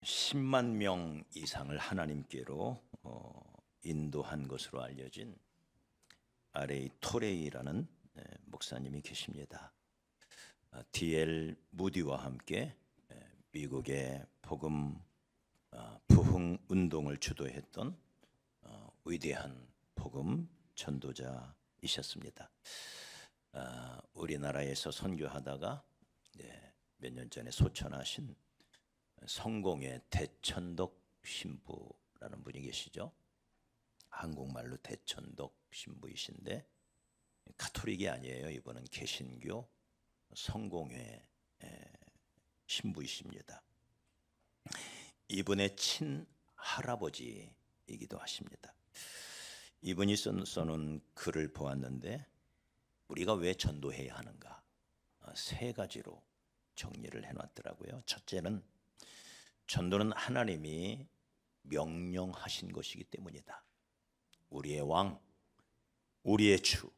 10만 명 이상을 하나님께로 인도한 것으로 알려진 R.A. 토레이라는 목사님이 계십니다. D.L. 무디와 함께 미국의 복음 부흥 운동을 주도했던 위대한 복음 전도자이셨습니다. 우리나라에서 선교하다가 몇 년 전에 소천하신 성공의 대천덕 신부라는 분이 계시죠. 한국말로 대천덕 신부이신데 가톨릭이 아니에요. 이분은 개신교 성공회 신부이십니다. 이분의 친할아버지이기도 하십니다. 이분이 써놓은 글을 보았는데 우리가 왜 전도해야 하는가, 세 가지로 정리를 해놨더라고요. 첫째는 전도는 하나님이 명령하신 것이기 때문이다. 우리의 왕, 우리의 주,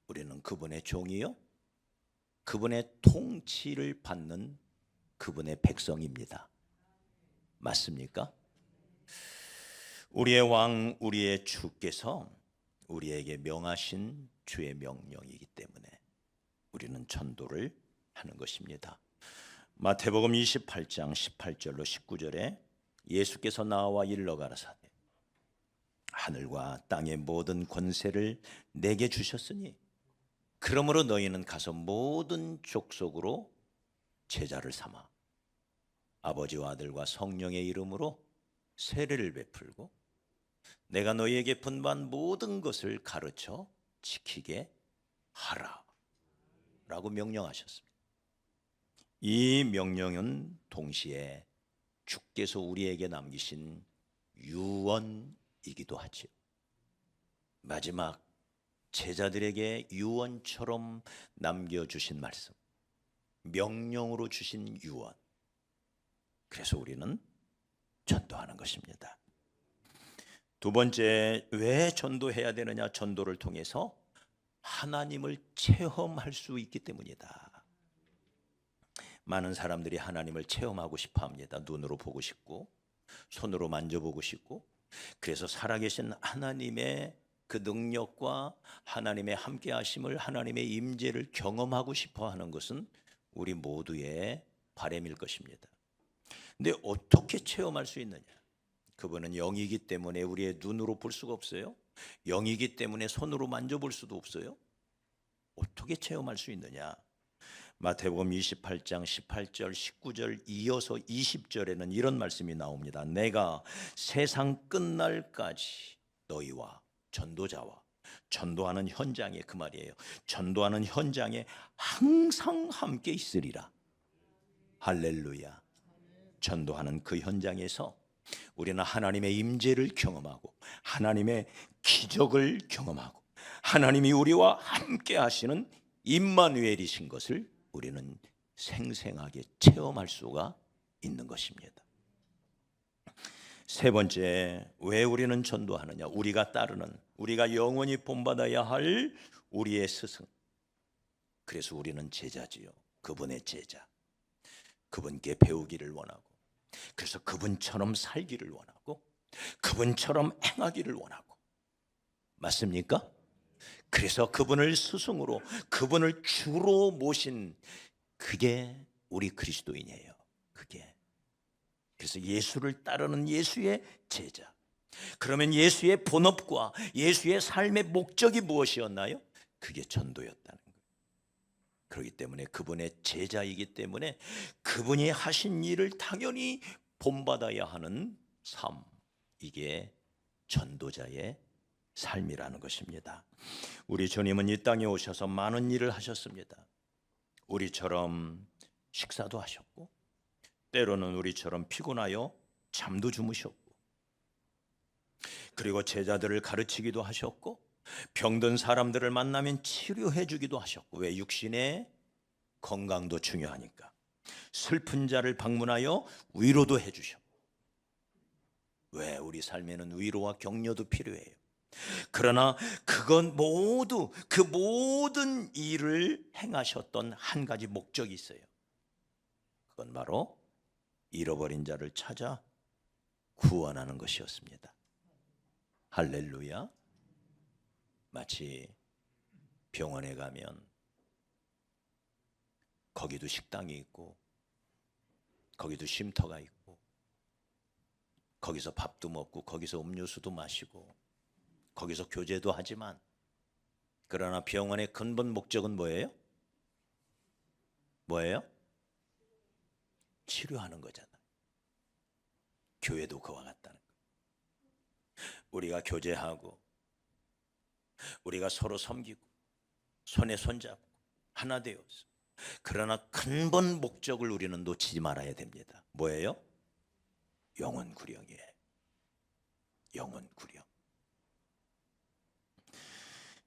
우리는 그분의 종이요, 그분의 통치를 받는 그분의 백성입니다. 맞습니까? 우리의 왕, 우리의 주께서 우리에게 명하신 주의 명령이기 때문에 우리는 전도를 하는 것입니다. 마태복음 28장 18절로 19절에 예수께서 나와 일러 가라사대 하늘과 땅의 모든 권세를 내게 주셨으니 그러므로 너희는 가서 모든 족속으로 제자를 삼아 아버지와 아들과 성령의 이름으로 세례를 베풀고 내가 너희에게 분부한 모든 것을 가르쳐 지키게 하라 라고 명령하셨습니다. 이 명령은 동시에 주께서 우리에게 남기신 유언이기도 하죠. 마지막 제자들에게 유언처럼 남겨주신 말씀, 명령으로 주신 유언. 그래서 우리는 전도하는 것입니다. 두 번째, 왜 전도해야 되느냐? 전도를 통해서 하나님을 체험할 수 있기 때문이다. 많은 사람들이 하나님을 체험하고 싶어 합니다. 눈으로 보고 싶고 손으로 만져보고 싶고, 그래서 살아계신 하나님의 그 능력과 하나님의 함께 하심을, 하나님의 임재를 경험하고 싶어 하는 것은 우리 모두의 바람일 것입니다. 근데 어떻게 체험할 수 있느냐? 그분은 영이기 때문에 우리의 눈으로 볼 수가 없어요. 영이기 때문에 손으로 만져볼 수도 없어요. 어떻게 체험할 수 있느냐? 마태복음 28장 18절 19절 이어서 20절에는 이런 말씀이 나옵니다. 내가 세상 끝날까지 너희와 전도자와 전도하는 현장에, 그 말이에요, 전도하는 현장에 항상 함께 있으리라. 할렐루야. 전도하는 그 현장에서 우리는 하나님의 임재를 경험하고 하나님의 기적을 경험하고 하나님이 우리와 함께 하시는 임마누엘이신 것을 우리는 생생하게 체험할 수가 있는 것입니다. 세 번째, 왜 우리는 전도하느냐? 우리가 따르는, 우리가 영원히 본받아야 할 우리의 스승. 그래서 우리는 제자지요. 그분의 제자. 그분께 배우기를 원하고, 그래서 그분처럼 살기를 원하고, 그분처럼 행하기를 원하고. 맞습니까? 그래서 그분을 스승으로, 그분을 주로 모신, 그게 우리 그리스도인이에요. 그게. 그래서 예수를 따르는 예수의 제자. 그러면 예수의 본업과 예수의 삶의 목적이 무엇이었나요? 그게 전도였다는 거예요. 그렇기 때문에 그분의 제자이기 때문에 그분이 하신 일을 당연히 본받아야 하는 삶, 이게 전도자의 삶이라는 것입니다. 우리 주님은 이 땅에 오셔서 많은 일을 하셨습니다. 우리처럼 식사도 하셨고, 때로는 우리처럼 피곤하여 잠도 주무셨고, 그리고 제자들을 가르치기도 하셨고, 병든 사람들을 만나면 치료해 주기도 하셨고, 왜? 육신의 건강도 중요하니까. 슬픈 자를 방문하여 위로도 해 주셨고, 왜? 우리 삶에는 위로와 격려도 필요해요. 그러나 그건 모두, 그 모든 일을 행하셨던 한 가지 목적이 있어요. 그건 바로 잃어버린 자를 찾아 구원하는 것이었습니다. 할렐루야. 마치 병원에 가면 거기도 식당이 있고 거기도 쉼터가 있고 거기서 밥도 먹고 거기서 음료수도 마시고 거기서 교제도 하지만, 그러나 병원의 근본 목적은 뭐예요? 뭐예요? 치료하는 거잖아. 교회도 그와 같다는 거예요. 우리가 교제하고 우리가 서로 섬기고 손에 손잡고 하나 되어서, 그러나 근본 목적을 우리는 놓치지 말아야 됩니다. 뭐예요? 영혼 구령이에요. 영혼 구령.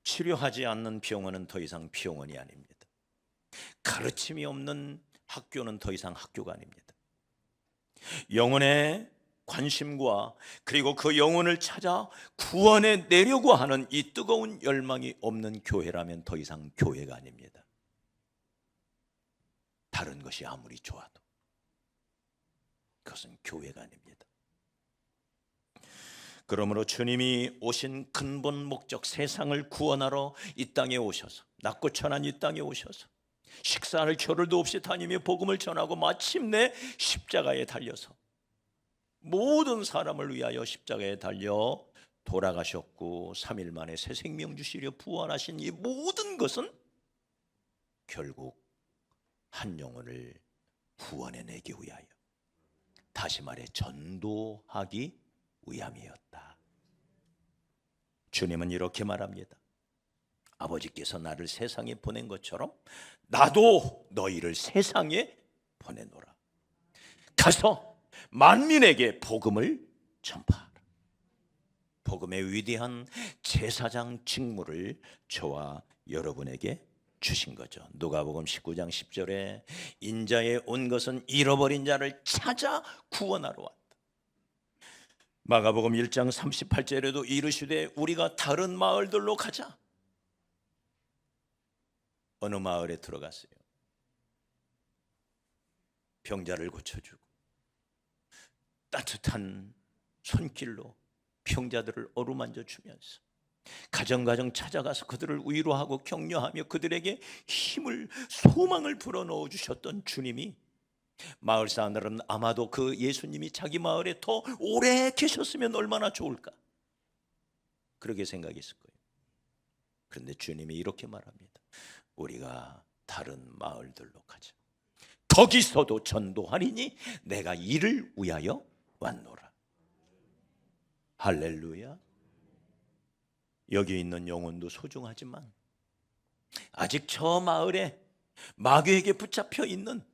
치료하지 않는 병원은 더 이상 병원이 아닙니다. 가르침이 없는 학교는 더 이상 학교가 아닙니다. 영혼의 관심과 그리고 그 영혼을 찾아 구원해 내려고 하는 이 뜨거운 열망이 없는 교회라면 더 이상 교회가 아닙니다. 다른 것이 아무리 좋아도 그것은 교회가 아닙니다. 그러므로 주님이 오신 근본 목적, 세상을 구원하러 이 땅에 오셔서, 낮고 천한 이 땅에 오셔서 식사할 겨를도 없이 다니며 복음을 전하고 마침내 십자가에 달려서 모든 사람을 위하여 십자가에 달려 돌아가셨고 3일 만에 새 생명 주시려 부활하신 이 모든 것은 결국 한 영혼을 구원해내기 위하여, 다시 말해 전도하기 위함이었다. 주님은 이렇게 말합니다. 아버지께서 나를 세상에 보낸 것처럼 나도 너희를 세상에 보내노라. 가서 만민에게 복음을 전파하라. 복음의 위대한 제사장 직무를 저와 여러분에게 주신 거죠. 누가복음 19장 10절에 인자에 온 것은 잃어버린 자를 찾아 구원하러 왔다. 마가복음 1장 38절에도 이르시되 우리가 다른 마을들로 가자. 어느 마을에 들어갔어요. 병자를 고쳐주고 따뜻한 손길로 병자들을 어루만져 주면서 가정가정 찾아가서 그들을 위로하고 격려하며 그들에게 힘을, 소망을 불어넣어 주셨던 주님이, 마을 사람들은 아마도 그 예수님이 자기 마을에 더 오래 계셨으면 얼마나 좋을까, 그렇게 생각했을 거예요. 그런데 주님이 이렇게 말합니다. 우리가 다른 마을들로 가자. 거기서도 전도하리니 내가 이를 위하여 왔노라. 할렐루야. 여기 있는 영혼도 소중하지만 아직 저 마을에 마귀에게 붙잡혀 있는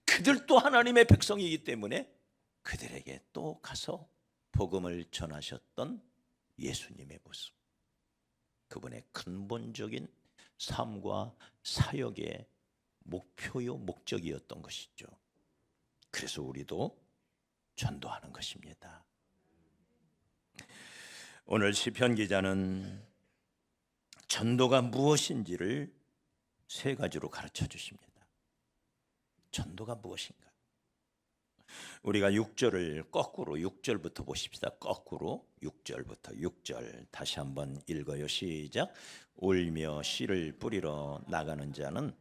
그들도 하나님의 백성이기 때문에 그들에게 또 가서 복음을 전하셨던 예수님의 모습, 그분의 근본적인 삶과 사역의 목표요 목적이었던 것이죠. 그래서 우리도 전도하는 것입니다. 오늘 시편 기자는 전도가 무엇인지를 세 가지로 가르쳐 주십니다. 전도가 무엇인가? 우리가 6절을 거꾸로 6절부터 보십시다. 거꾸로 6절부터 6절 다시 한번 읽어요. 시작. 울며 씨를 뿌리러 나가는 자는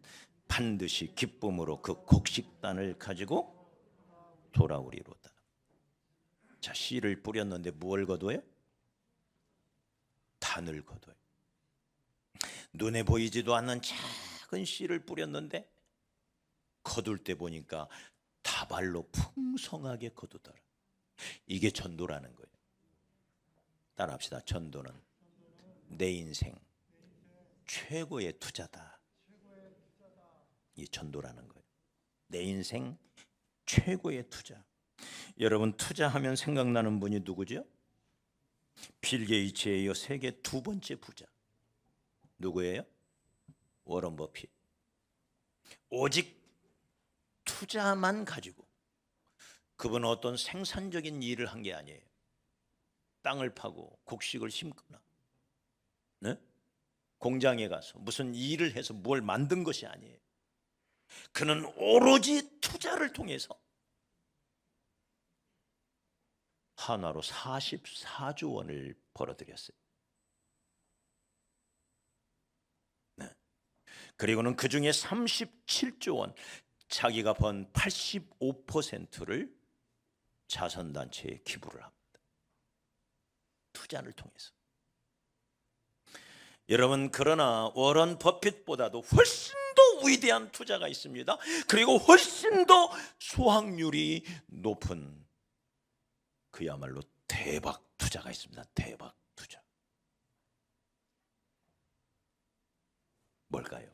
반드시 기쁨으로 그 곡식단을 가지고 돌아오리로다. 자, 씨를 뿌렸는데 무엇을 거둬요? 단을 거둬요. 눈에 보이지도 않는 작은 씨를 뿌렸는데 거둘 때 보니까 다발로 풍성하게 거두더라. 이게 전도라는 거예요. 따라합시다. 전도는 내 인생 최고의 투자다. 이 전도라는 거예요. 내 인생 최고의 투자. 여러분, 투자하면 생각나는 분이 누구죠? 빌 게이츠에 이어 세계 두 번째 부자. 누구예요? 워런 버핏. 오직 투자만 가지고, 그분은 어떤 생산적인 일을 한 게 아니에요. 땅을 파고 곡식을 심거나, 네? 공장에 가서 무슨 일을 해서 뭘 만든 것이 아니에요. 그는 오로지 투자를 통해서 한화로 44조 원을 벌어들였어요. 네. 그리고는 그 중에 37조 원, 자기가 번 85%를 자선단체에 기부를 합니다. 투자를 통해서. 여러분, 그러나 워런 버핏보다도 훨씬 더 위대한 투자가 있습니다. 그리고 훨씬 더 수확률이 높은 그야말로 대박 투자가 있습니다. 대박 투자. 뭘까요?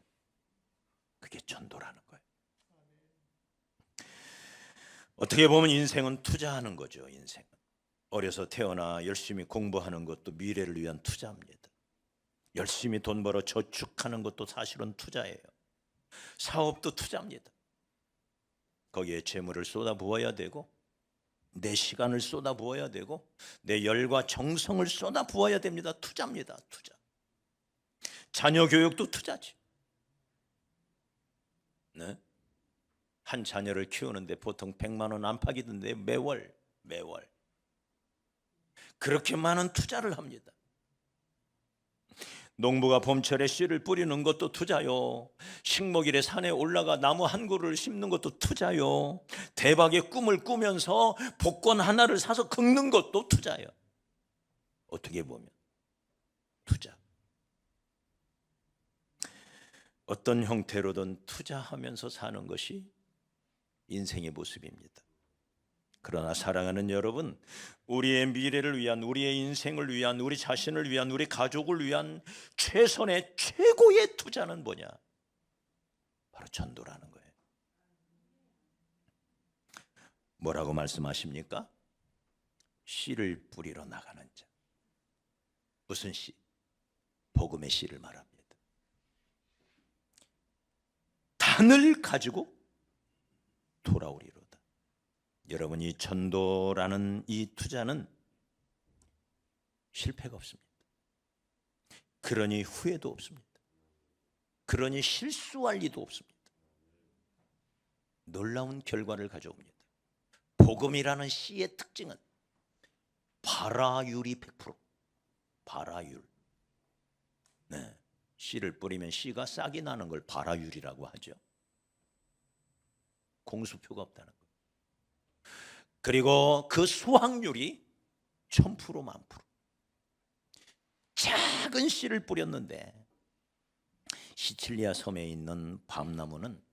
그게 전도라는 거예요. 어떻게 보면 인생은 투자하는 거죠. 인생은 어려서 태어나 열심히 공부하는 것도 미래를 위한 투자입니다. 열심히 돈 벌어 저축하는 것도 사실은 투자예요. 사업도 투자입니다. 거기에 재물을 쏟아부어야 되고, 내 시간을 쏟아부어야 되고, 내 열과 정성을 쏟아부어야 됩니다. 투자입니다. 투자. 자녀 교육도 투자지. 네? 한 자녀를 키우는데 보통 100만 원 안팎이던데 매월. 그렇게 많은 투자를 합니다. 농부가 봄철에 씨를 뿌리는 것도 투자요. 식목일에 산에 올라가 나무 한 그루를 심는 것도 투자요. 대박의 꿈을 꾸면서 복권 하나를 사서 긁는 것도 투자요. 어떻게 보면 투자. 어떤 형태로든 투자하면서 사는 것이 인생의 모습입니다. 그러나 사랑하는 여러분, 우리의 미래를 위한, 우리의 인생을 위한, 우리 자신을 위한, 우리 가족을 위한 최선의 최고의 투자는 뭐냐? 바로 전도라는 거예요. 뭐라고 말씀하십니까? 씨를 뿌리러 나가는 자. 무슨 씨? 복음의 씨를 말합니다. 단을 가지고 돌아오리로다. 여러분, 이 전도라는 이 투자는 실패가 없습니다. 그러니 후회도 없습니다. 그러니 실수할 리도 없습니다. 놀라운 결과를 가져옵니다. 복음이라는 씨의 특징은 발화율이 100%. 발화율. 네, 씨를 뿌리면 씨가 싹이 나는 걸 발화율이라고 하죠. 공수표가 없다는 거예요. 그리고 그 수확률이 1000% 만프로. 작은 씨를 뿌렸는데 시칠리아 섬에 있는 밤나무는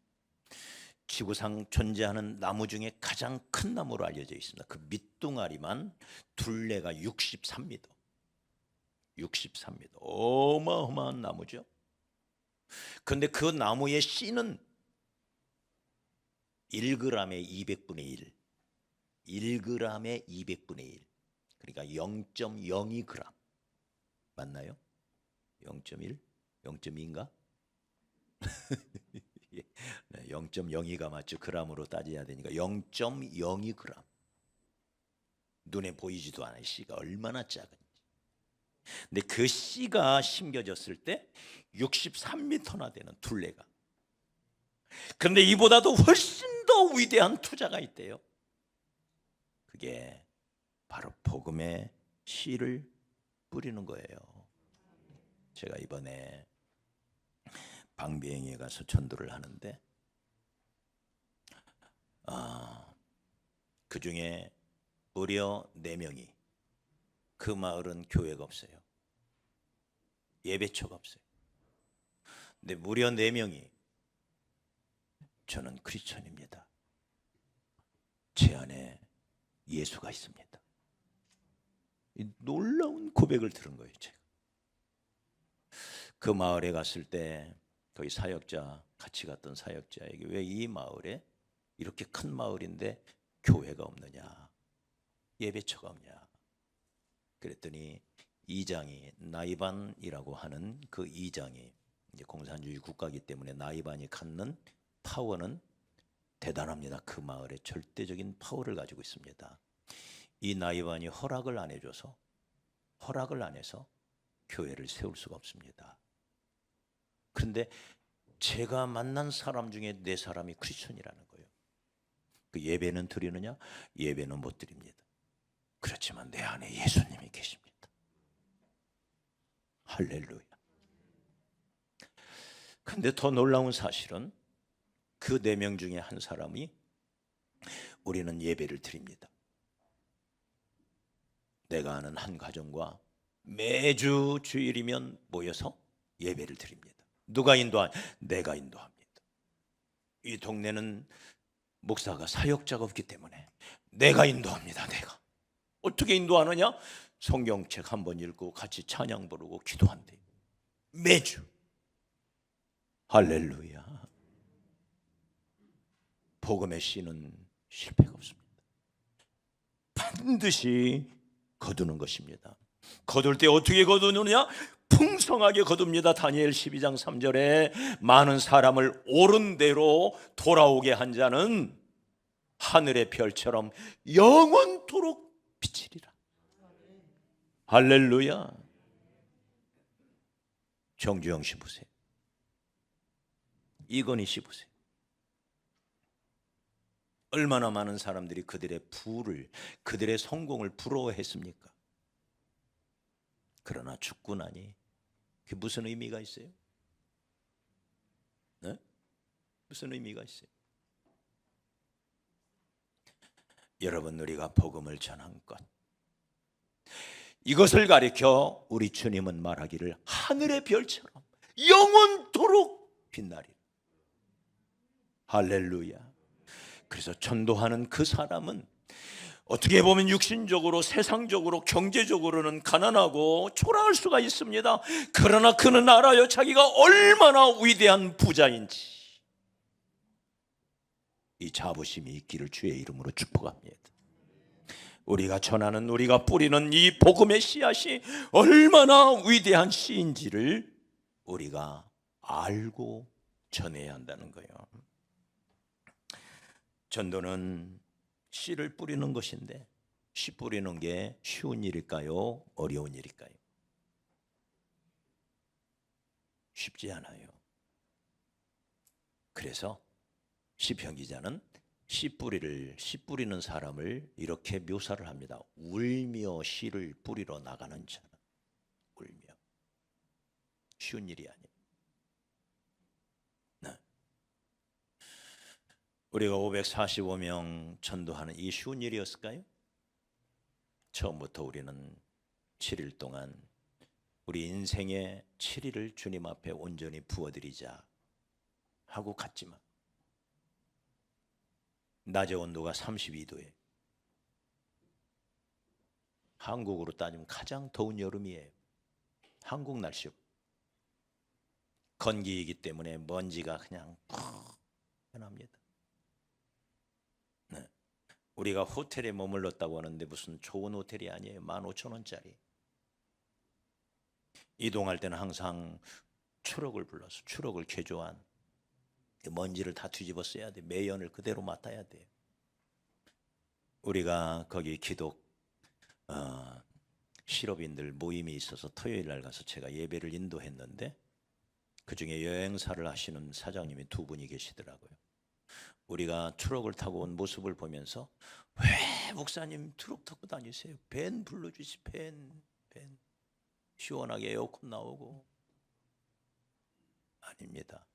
지구상 존재하는 나무 중에 가장 큰 나무로 알려져 있습니다. 그 밑둥아리만 둘레가 63m. 63m. 어마어마한 나무죠. 그런데 그 나무의 씨는 1g에 200분의 1. 1g에 200분의 1. 그러니까 0.02g. 맞나요? 0.1? 0.2인가? 0.02가 맞죠. g으로 따져야 되니까 0.02g. 눈에 보이지도 않아요. 씨가 얼마나 작은지. 근데 그 씨가 심겨졌을 때 63m나 되는 둘레가. 그런데 이보다도 훨씬 더 위대한 투자가 있대요. 그게 바로 복음의 씨를 뿌리는 거예요. 제가 이번에 방비행에 가서 전도를 하는데 그 중에 무려 4명이, 그 마을은 교회가 없어요. 예배처가 없어요. 근데 무려 4명이 저는 크리스천입니다. 제 안에 예수가 있습니다. 이 놀라운 고백을 들은 거예요. 제가 그 마을에 갔을 때 거기 사역자, 같이 갔던 사역자에게 왜 이 마을에, 이렇게 큰 마을인데 교회가 없느냐, 예배처가 없냐 그랬더니 이장이, 나이반이라고 하는 그 이장이, 이제 공산주의 국가이기 때문에 나이반이 갖는 파워는 대단합니다. 그 마을에 절대적인 파워를 가지고 있습니다. 이 나이반이 허락을 안 해줘서, 허락을 안 해서 교회를 세울 수가 없습니다. 그런데 제가 만난 사람 중에 4사람이 크리스천이라는 거예요. 그 예배는 드리느냐? 예배는 못 드립니다. 그렇지만 내 안에 예수님이 계십니다. 할렐루야. 근데 더 놀라운 사실은 그 4명 중에 한 사람이 우리는 예배를 드립니다. 내가 아는 한 가정과 매주 주일이면 모여서 예배를 드립니다. 누가 인도하냐? 내가 인도합니다. 이 동네는 목사가 사역자가 없기 때문에 내가 인도합니다. 내가. 어떻게 인도하느냐? 성경책 한번 읽고 같이 찬양 부르고 기도한대요. 매주. 할렐루야. 복음의 씨는 실패가 없습니다. 반드시 거두는 것입니다. 거둘 때 어떻게 거두느냐? 풍성하게 거둡니다. 다니엘 12장 3절에 많은 사람을 옳은 대로 돌아오게 한 자는 하늘의 별처럼 영원토록 비치리라. 할렐루야. 정주영 씨 보세요. 이건희 씨 보세요. 얼마나 많은 사람들이 그들의 부를, 그들의 성공을 부러워했습니까? 그러나 죽고 나니 그게 무슨 의미가 있어요? 네? 무슨 의미가 있어요? 여러분, 우리가 복음을 전한 것, 이것을 가리켜 우리 주님은 말하기를 하늘의 별처럼 영원토록 빛나리라. 할렐루야. 그래서 전도하는 그 사람은 어떻게 보면 육신적으로, 세상적으로, 경제적으로는 가난하고 초라할 수가 있습니다. 그러나 그는 알아요. 자기가 얼마나 위대한 부자인지. 이 자부심이 있기를 주의 이름으로 축복합니다. 우리가 전하는, 우리가 뿌리는 이 복음의 씨앗이 얼마나 위대한 씨인지를 우리가 알고 전해야 한다는 거예요. 전도는 씨를 뿌리는 것인데, 씨 뿌리는 게 쉬운 일일까요? 어려운 일일까요? 쉽지 않아요. 그래서 시편 기자는 씨 뿌리는 사람을 이렇게 묘사를 합니다. 울며 씨를 뿌리러 나가는 자는, 울며. 쉬운 일이 아니에요. 네. 우리가 545명 전도하는 이 쉬운 일이었을까요? 처음부터 우리는 7일 동안 우리 인생의 7일을 주님 앞에 온전히 부어드리자 하고 갔지만, 낮의 온도가 32도에, 한국으로 따지면 가장 더운 여름이에요. 한국 날씨. 건기이기 때문에 먼지가 그냥 푹합니다. 네. 우리가 호텔에 머물렀다고 하는데 무슨 좋은 호텔이 아니에요. 15,000원짜리. 이동할 때는 항상 추럭을 불러서 추럭을 개조한 먼지를 다 뒤집어 써야 돼. 매연을 그대로 맡아야 돼. 우리가 거기 기독 실업인들 모임이 있어서 토요일 날 가서 제가 예배를 인도했는데, 그중에 여행사를 하시는 사장님이 2분이 계시더라고요. 우리가 트럭을 타고 온 모습을 보면서, 왜 목사님 트럭 타고 다니세요? 밴 불러주시. 밴. 시원하게 에어컨 나오고. 아닙니다.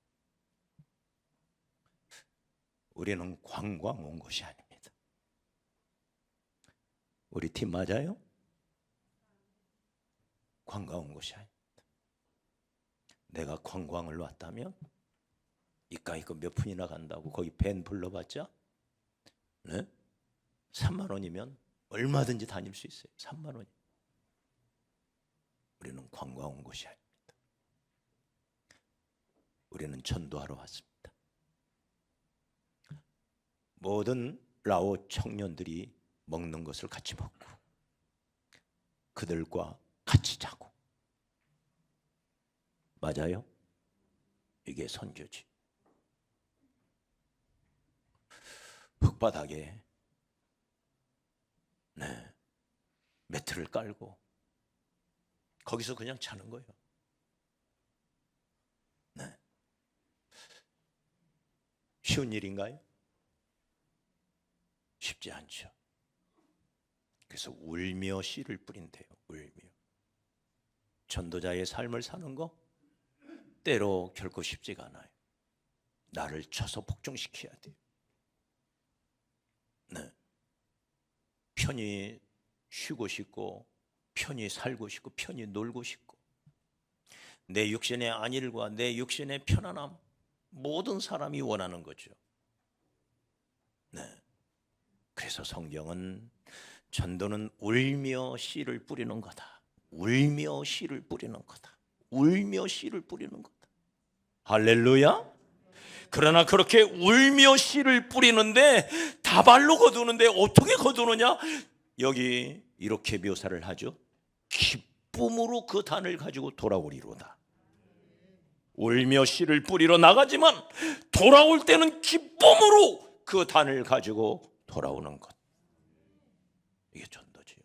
우리는 관광 온 것이 아닙니다. 우리 팀 맞아요? 관광 온 것이 아닙니다. 내가 관광을 왔다면 이까이 거 몇 푼이나 간다고 거기 밴 불러봤자, 네? 3만 원이면 얼마든지 다닐 수 있어요. 3만 원이. 우리는 관광 온 것이 아닙니다. 우리는 전도하러 왔습니다. 모든 라오 청년들이 먹는 것을 같이 먹고 그들과 같이 자고. 맞아요? 이게 선교지. 흙바닥에 매트를 깔고 거기서 그냥 자는 거예요. 네. 쉬운 일인가요? 쉽지 않죠. 그래서 울며 씨를 뿌린대요. 울며. 전도자의 삶을 사는 거 때로 결코 쉽지가 않아요. 나를 쳐서 복종시켜야 돼요. 네. 편히 쉬고 싶고 편히 살고 싶고 편히 놀고 싶고 내 육신의 안일과 내 육신의 편안함 모든 사람이 원하는 거죠. 네. 그래서 성경은 전도는 울며 씨를 뿌리는 거다. 울며 씨를 뿌리는 거다. 울며 씨를 뿌리는 거다. 할렐루야. 그러나 그렇게 울며 씨를 뿌리는데 다발로 거두는데 어떻게 거두느냐? 여기 이렇게 묘사를 하죠. 기쁨으로 그 단을 가지고 돌아오리로다. 울며 씨를 뿌리러 나가지만 돌아올 때는 기쁨으로 그 단을 가지고 돌아오는 것. 이게 전도지요.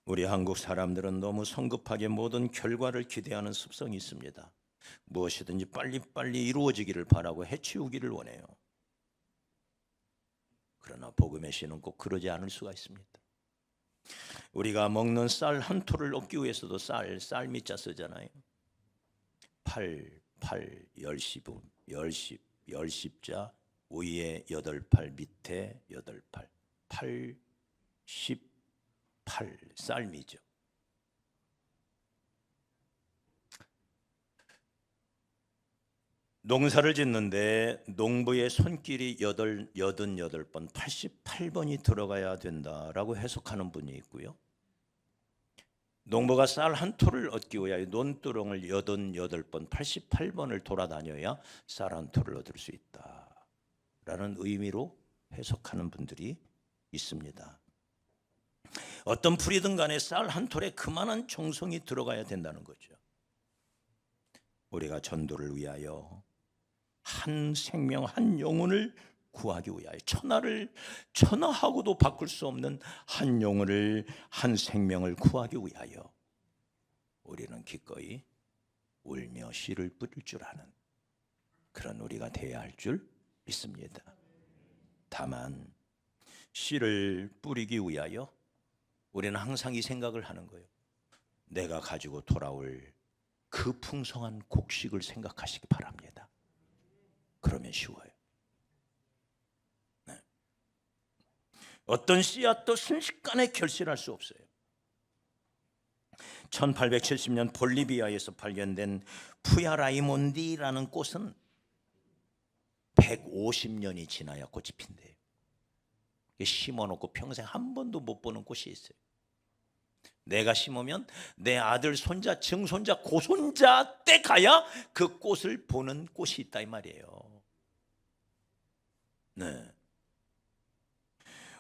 우리 한국 사람들은 너무 성급하게 모든 결과를 기대하는 습성이 있습니다. 무엇이든지 빨리빨리 이루어지기를 바라고 해치우기를 원해요. 그러나 복음의 씨는 꼭 그러지 않을 수가 있습니다. 우리가 먹는 쌀 한 톨을 얻기 위해서도 쌀 밑자 쓰잖아요. 8, 10자 위에 8팔 밑에 8팔 8, 18 쌀미죠. 농사를 짓는데 농부의 손길이 88번 88번이 들어가야 된다라고 해석하는 분이 있고요. 농부가 쌀 한 톨을 얻기 위하여 논두렁을 88번 88번을 돌아다녀야 쌀 한 톨을 얻을 수 있다라는 의미로 해석하는 분들이 있습니다. 어떤 풀이든 간에 쌀 한 톨에 그만한 정성이 들어가야 된다는 거죠. 우리가 전도를 위하여 한 생명 한 영혼을 구하기 위하여 천하하고도 바꿀 수 없는 한 영혼을 한 생명을 구하기 위하여 우리는 기꺼이 울며 씨를 뿌릴 줄 아는 그런 우리가 되어야 할 줄 믿습니다. 다만 씨를 뿌리기 위하여 우리는 항상 이 생각을 하는 거예요. 내가 가지고 돌아올 그 풍성한 곡식을 생각하시기 바랍니다. 그러면 쉬워요. 네. 어떤 씨앗도 순식간에 결실할 수 없어요. 1870년 볼리비아에서 발견된 푸야라이몬디라는 꽃은 150년이 지나야 꽃이 핀대요. 심어놓고 평생 한 번도 못 보는 꽃이 있어요. 내가 심으면 내 아들, 손자, 증손자, 고손자 때 가야 그 꽃을 보는 꽃이 있다 이 말이에요. 네.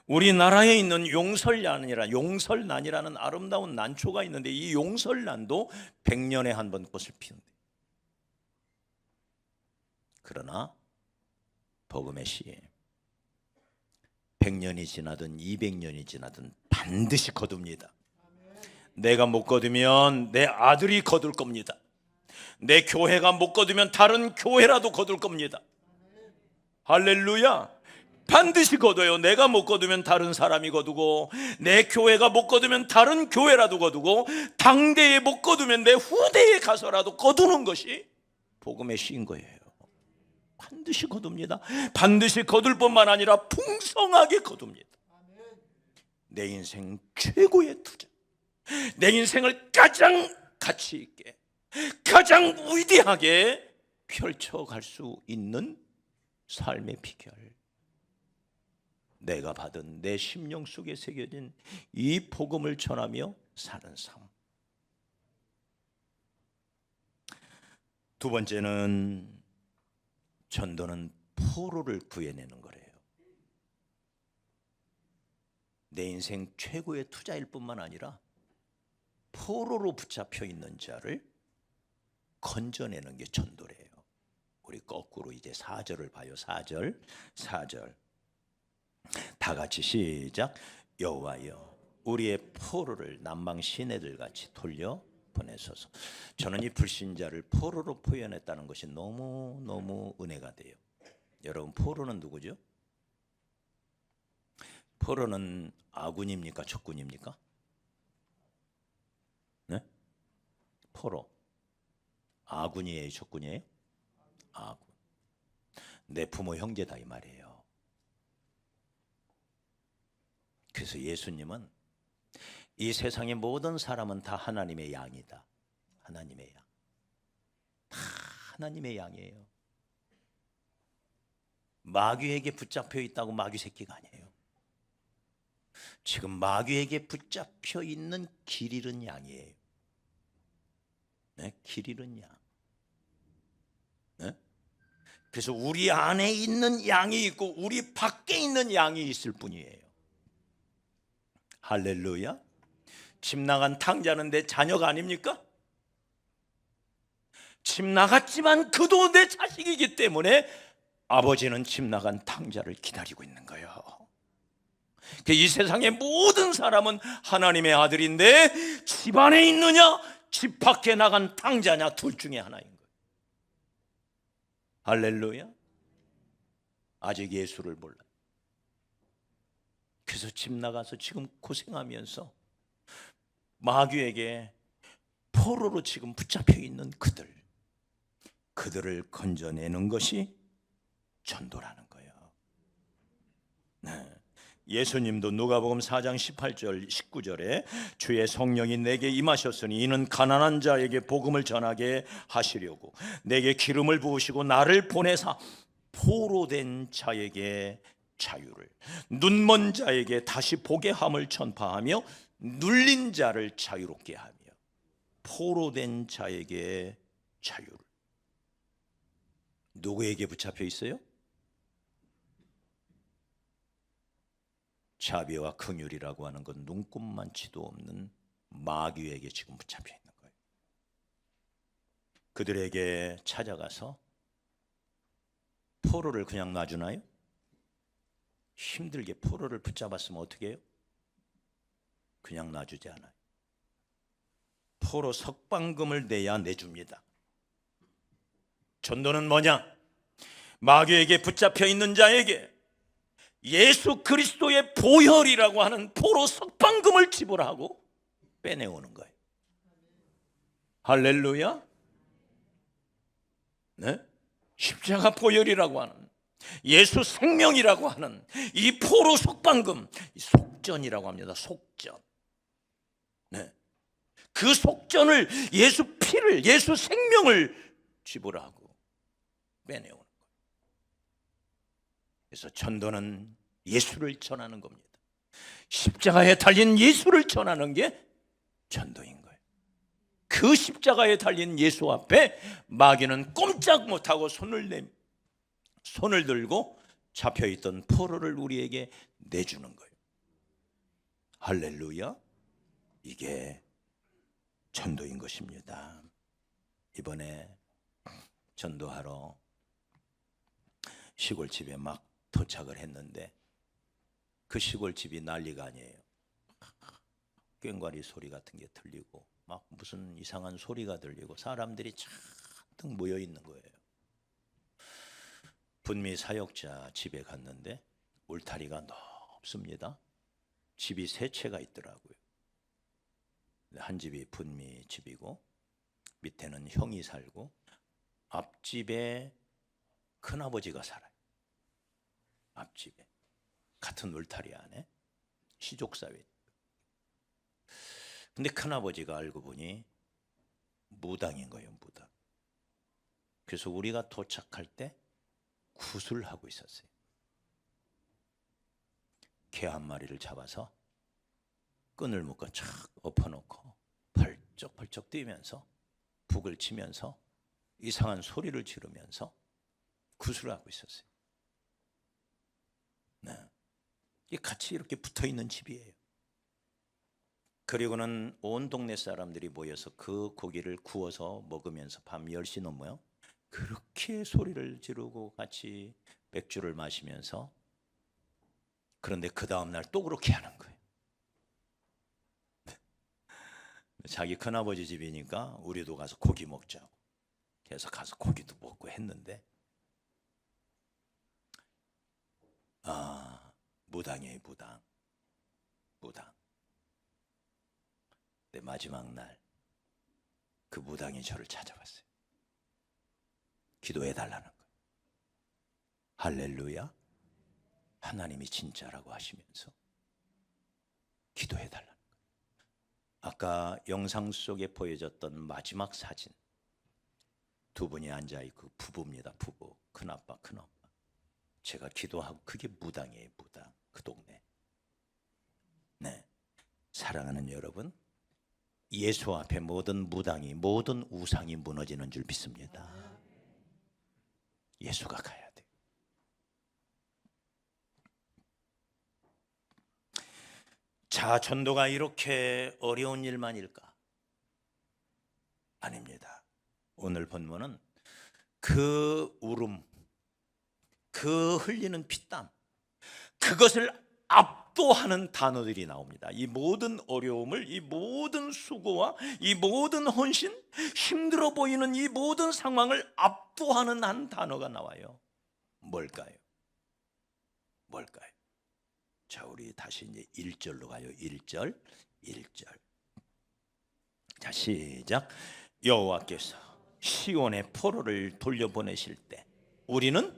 우리나라에 있는 용설난이라는 아름다운 난초가 있는데 이 용설난도 100년에 한 번 꽃을 피는데, 그러나 복음의 씨 100년이 지나든 200년이 지나든 반드시 거둡니다. 내가 못 거두면 내 아들이 거둘 겁니다. 내 교회가 못 거두면 다른 교회라도 거둘 겁니다. 할렐루야. 반드시 거둬요. 내가 못 거두면 다른 사람이 거두고, 내 교회가 못 거두면 다른 교회라도 거두고, 당대에 못 거두면 내 후대에 가서라도 거두는 것이 복음의 씨인 거예요. 반드시 거둡니다. 반드시 거둘 뿐만 아니라 풍성하게 거둡니다. 내 인생 최고의 투자, 내 인생을 가장 가치 있게, 가장 위대하게 펼쳐갈 수 있는 삶의 비결, 내가 받은 내 심령 속에 새겨진 이 복음을 전하며 사는 삶. 두 번째는 전도는 포로를 구해내는 거래요. 내 인생 최고의 투자일 뿐만 아니라 포로로 붙잡혀 있는 자를 건져내는 게 전도래요. 우리 거꾸로 이제 4절을 봐요. 4절 다 같이 시작. 여호와여 우리의 포로를 남방 시내들 같이 돌려 보내소서. 저는 이 불신자를 포로로 표현했다는 것이 너무 은혜가 돼요. 여러분, 포로는 누구죠? 포로는 아군입니까? 적군입니까? 네? 포로 아군이에요? 적군이에요? 아군. 내 부모 형제다 이 말이에요. 그래서 예수님은 이 세상의 모든 사람은 다 하나님의 양이다. 하나님의 양. 다 하나님의 양이에요. 마귀에게 붙잡혀 있다고 마귀 새끼가 아니에요. 지금 마귀에게 붙잡혀 있는 길 잃은 양이에요. 네? 길 잃은 양. 네? 그래서 우리 안에 있는 양이 있고 우리 밖에 있는 양이 있을 뿐이에요. 할렐루야. 집 나간 탕자는 내 자녀가 아닙니까? 집 나갔지만 그도 내 자식이기 때문에 아버지는 집 나간 탕자를 기다리고 있는 거예요. 이 세상의 모든 사람은 하나님의 아들인데 집 안에 있느냐 집 밖에 나간 탕자냐 둘 중에 하나인 거예요. 할렐루야. 아직 예수를 몰라요. 그래서 집 나가서 지금 고생하면서 마귀에게 포로로 지금 붙잡혀 있는 그들을 건져내는 것이 전도라는 거예요. 네. 예수님도 누가복음 4장 18절 19절에 주의 성령이 내게 임하셨으니 이는 가난한 자에게 복음을 전하게 하시려고 내게 기름을 부으시고 나를 보내사 포로된 자에게 자유를 눈먼 자에게 다시 보게 함을 전파하며 눌린 자를 자유롭게 하며 포로된 자에게 자유를. 누구에게 붙잡혀 있어요? 자비와 긍휼이라고 하는 건 눈꼽만치도 없는 마귀에게 지금 붙잡혀 있는 거예요. 그들에게 찾아가서 포로를 그냥 놔주나요? 힘들게 포로를 붙잡았으면 어떻게 해요? 그냥 놔주지 않아요. 포로 석방금을 내야 내줍니다. 전도는 뭐냐? 마귀에게 붙잡혀 있는 자에게 예수 그리스도의 보혈이라고 하는 포로 석방금을 지불하고 빼내오는 거예요. 할렐루야. 네? 십자가 보혈이라고 하는 예수 생명이라고 하는 이 포로 석방금, 속전이라고 합니다. 속전. 네. 그 속전을 예수 피를, 예수 생명을 지불하고 빼내오는 거예요. 그래서 전도는 예수를 전하는 겁니다. 십자가에 달린 예수를 전하는 게 전도인 거예요. 그 십자가에 달린 예수 앞에 마귀는 꼼짝 못하고 손을 들고 잡혀있던 포로를 우리에게 내주는 거예요. 할렐루야. 이게 전도인 것입니다. 이번에 전도하러 시골집에 막 도착을 했는데 그 시골집이 난리가 아니에요. 꽹과리 소리 같은 게 들리고 막 무슨 이상한 소리가 들리고 사람들이 잔뜩 모여 있는 거예요. 분미 사역자 집에 갔는데 울타리가 높습니다. 집이 세 채가 있더라고요. 한 집이 분미 집이고 밑에는 형이 살고 앞집에 큰아버지가 살아요. 앞집에 같은 울타리 안에 시족사회. 근데 큰아버지가 알고 보니 무당인 거예요. 무당. 그래서 우리가 도착할 때 굿을 하고 있었어요. 개 한 마리를 잡아서 끈을 묶어 착 엎어놓고 펄쩍펄쩍 뛰면서 북을 치면서 이상한 소리를 지르면서 굿을 하고 있었어요. 네. 같이 이렇게 붙어있는 집이에요. 그리고는 온 동네 사람들이 모여서 그 고기를 구워서 먹으면서 밤 10시 넘어요. 그렇게 소리를 지르고 같이 맥주를 마시면서. 그런데 그 다음날 또 그렇게 하는 거예요. 자기 큰아버지 집이니까 우리도 가서 고기 먹자고. 그래서 가서 고기도 먹고 했는데 무당이에요. 무당. 무당. 근데 마지막 날 그 무당이 저를 찾아왔어요. 기도해 달라는 거예요. 할렐루야. 하나님이 진짜라고 하시면서 기도해 달라는 거예요. 아까 영상 속에 보여졌던 마지막 사진, 두 분이 앉아있고 부부입니다. 부부, 큰아빠 큰엄마. 제가 기도하고, 그게 무당이에요. 무당. 그 동네. 네, 사랑하는 여러분, 예수 앞에 모든 무당이, 모든 우상이 무너지는 줄 믿습니다. 예수가 가야 돼요. 자, 전도가 이렇게 어려운 일만일까? 아닙니다. 오늘 본문은 그 울음, 그 흘리는 피땀, 그것을 압도하는 단어들이 나옵니다. 이 모든 어려움을, 이 모든 수고와 이 모든 헌신, 힘들어 보이는 이 모든 상황을 압도하는 한 단어가 나와요. 뭘까요? 뭘까요? 자, 우리 다시 이제 1절로 가요. 1절. 자, 시작. 여호와께서 시온의 포로를 돌려보내실 때 우리는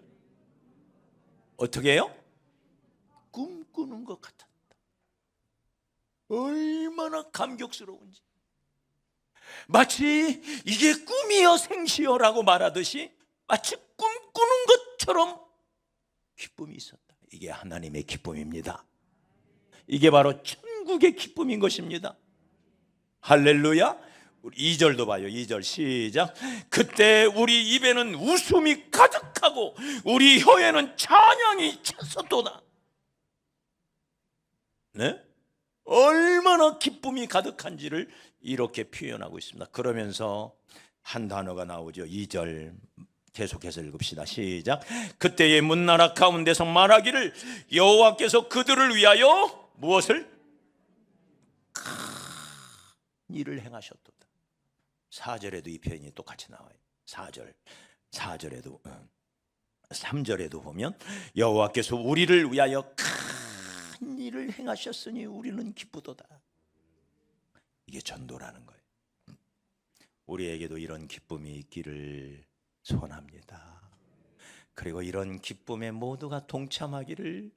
어떻게 해요? 꿈꾸는 것 같았다. 얼마나 감격스러운지. 마치 이게 꿈이여 생시여라고 말하듯이 마치 꿈꾸는 것처럼 기쁨이 있었다. 이게 하나님의 기쁨입니다. 이게 바로 천국의 기쁨인 것입니다. 할렐루야. 우리 2절도 봐요. 2절 시작. 그때 우리 입에는 웃음이 가득하고 우리 혀에는 찬양이 찼었도다. 네? 얼마나 기쁨이 가득한지를 이렇게 표현하고 있습니다. 그러면서 한 단어가 나오죠. 2절 계속해서 읽읍시다. 시작. 그때의 문나라 가운데서 말하기를 여호와께서 그들을 위하여 무엇을? 큰 일을 행하셨도다. 4절에도 이 표현이 똑같이 나와요. 4절에도 3절에도 보면 여호와께서 우리를 위하여 큰 일을 행하셨으니 우리는 기쁘도다. 이게 전도라는 거예요. 우리에게도 이런 기쁨이 있기를 소원합니다. 그리고 이런 기쁨에 모두가 동참하기를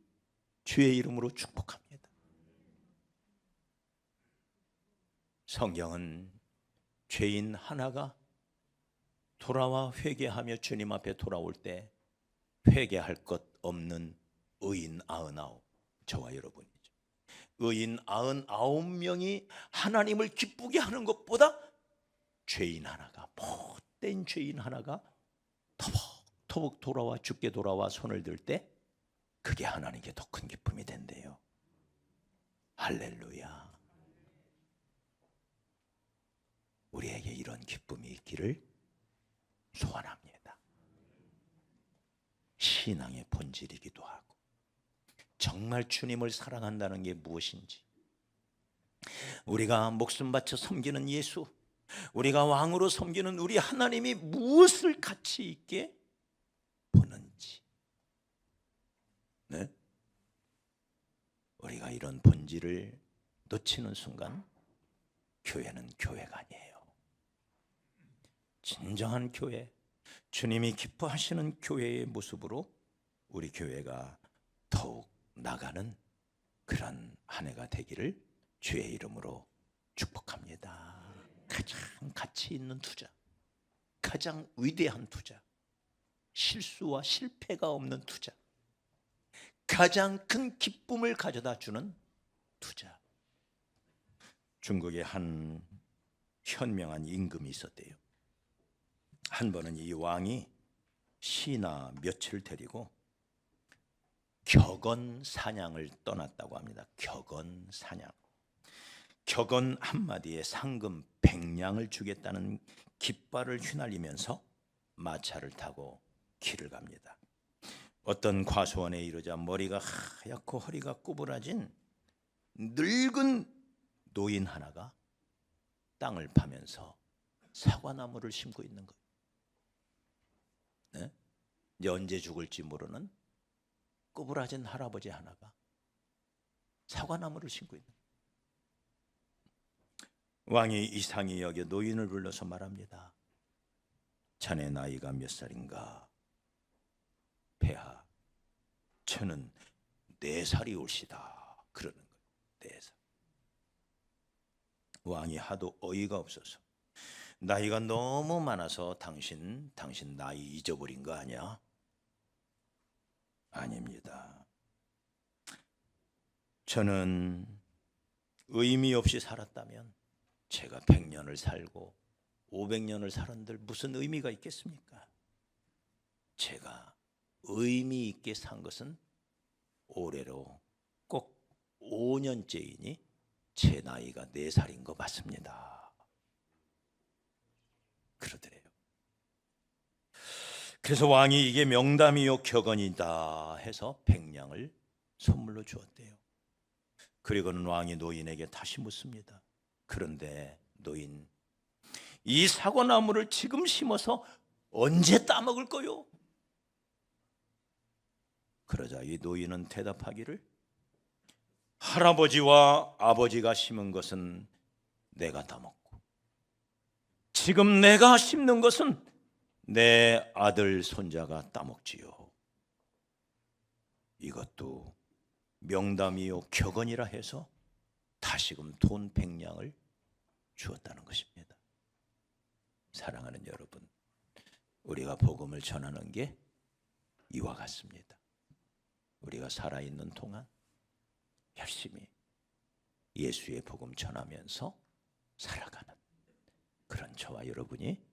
주의 이름으로 축복합니다. 성경은 죄인 하나가 돌아와 회개하며 주님 앞에 돌아올 때 회개할 것 없는 의인 99, 저와 여러분이죠. 의인 99명이 하나님을 기쁘게 하는 것보다 죄인 하나가, 못된 죄인 하나가 터벅터벅 돌아와, 죽게 돌아와 손을 들 때 그게 하나님께 더 큰 기쁨이 된대요. 할렐루야. 우리에게 이런 기쁨이 있기를 소원합니다. 신앙의 본질이기도 하고, 정말 주님을 사랑한다는 게 무엇인지, 우리가 목숨 바쳐 섬기는 예수, 우리가 왕으로 섬기는 우리 하나님이 무엇을 가치 있게 보는지, 네? 우리가 이런 본질을 놓치는 순간 교회는 교회가 아니에요. 진정한 교회, 주님이 기뻐하시는 교회의 모습으로 우리 교회가 더욱 나가는 그런 한 해가 되기를 주의 이름으로 축복합니다. 가장 가치 있는 투자, 가장 위대한 투자, 실수와 실패가 없는 투자, 가장 큰 기쁨을 가져다 주는 투자. 중국에 한 현명한 임금이 있었대요. 한 번은 이 왕이 신하 몇을 데리고 격언 사냥을 떠났다고 합니다. 격언 사냥. 격언 한마디에 상금 100냥을 주겠다는 깃발을 휘날리면서 마차를 타고 길을 갑니다. 어떤 과수원에 이르자 머리가 하얗고 허리가 구부라진 늙은 노인 하나가 땅을 파면서 사과나무를 심고 있는 거예요. 네? 이제 언제 죽을지 모르는 구부라진 할아버지 하나가 사과나무를 심고 있는. 왕이 이상히 여겨 노인을 불러서 말합니다. 자네 나이가 몇 살인가? 폐하, 저는 4살이 올시다. 그러는 거예요. 4살. 왕이 하도 어이가 없어서, 나이가 너무 많아서 당신 나이 잊어버린 거 아니야? 아닙니다. 저는 의미 없이 살았다면 제가 100년을 살고 500년을 살았는들 무슨 의미가 있겠습니까? 제가 의미 있게 산 것은 올해로 꼭 5년째이니 제 나이가 4살인 거 맞습니다. 그러더래요. 그래서 왕이 이게 명담이요 격언이다 해서 100냥을 선물로 주었대요. 그리고는 왕이 노인에게 다시 묻습니다. 그런데 노인, 이 사과나무를 지금 심어서 언제 따먹을 거요? 그러자 이 노인은 대답하기를, 할아버지와 아버지가 심은 것은 내가 따먹고 지금 내가 심는 것은 내 아들 손자가 따먹지요. 이것도 명담이요 격언이라 해서 다시금 돈 100냥을 주었다는 것입니다. 사랑하는 여러분, 우리가 복음을 전하는 게 이와 같습니다. 우리가 살아있는 동안 열심히 예수의 복음 전하면서 살아가는 그런 저와 여러분이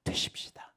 되십시다.